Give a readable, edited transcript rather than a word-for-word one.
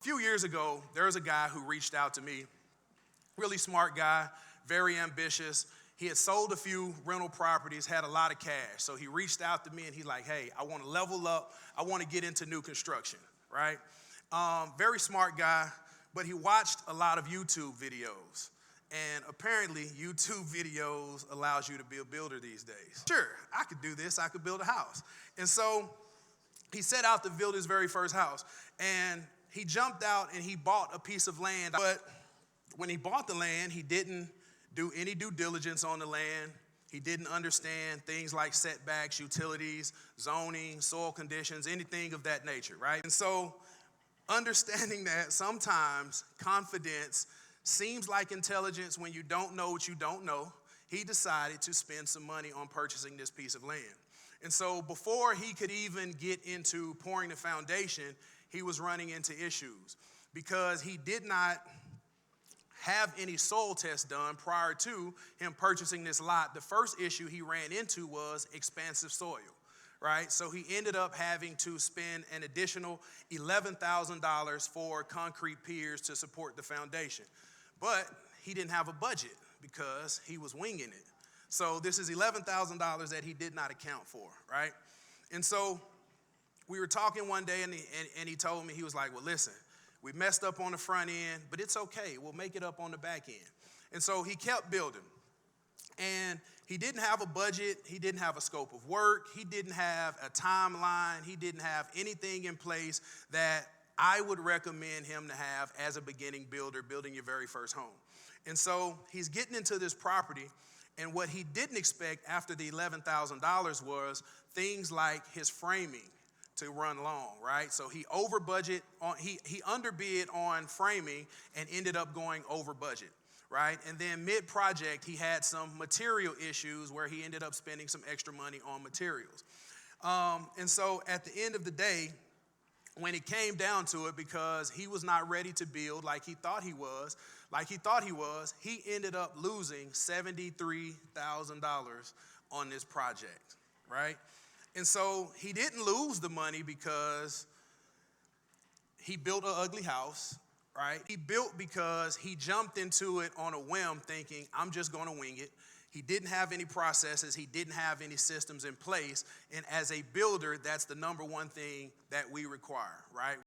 A few years ago, there was a guy who reached out to me, really smart guy, very ambitious. He had sold a few rental properties, had a lot of cash. So he reached out to me and he's like, hey, I want to level up. I want to get into new construction, right? Very smart guy, but he watched a lot of YouTube videos. And apparently, YouTube videos allows you to be a builder these days. Sure, I could do this. I could build a house. And so he set out to build his very first house. And he jumped out and he bought a piece of land. But when he bought the land, he didn't do any due diligence on the land. He didn't understand things like setbacks, utilities, zoning, soil conditions, anything of that nature, right? And so understanding that sometimes confidence seems like intelligence when you don't know what you don't know, he decided to spend some money on purchasing this piece of land. And so before he could even get into pouring the foundation, he was running into issues because he did not have any soil tests done prior to him purchasing this lot. The first issue he ran into was expansive soil, right? So he ended up having to spend an additional $11,000 for concrete piers to support the foundation. But he didn't have a budget because he was winging it. So this is $11,000 that he did not account for, right? And so we were talking one day and he told me, he was like, well, listen, we messed up on the front end, but it's okay. We'll make it up on the back end. And so he kept building. And he didn't have a budget. He didn't have a scope of work. He didn't have a timeline. He didn't have anything in place that I would recommend him to have as a beginning builder, building your very first home. And so he's getting into this property, and what he didn't expect after the $11,000 was things like his framing to run long, right? So he he underbid on framing and ended up going over budget, right? And then mid-project, he had some material issues where he ended up spending some extra money on materials. And so at the end of the day, when it came down to it, because he was not ready to build like he thought he was, he ended up losing $73,000 on this project, right? And so he didn't lose the money because he built an ugly house, right? He built because he jumped into it on a whim thinking, I'm just going to wing it. He didn't have any processes. He didn't have any systems in place. And as a builder, that's the number one thing that we require, right?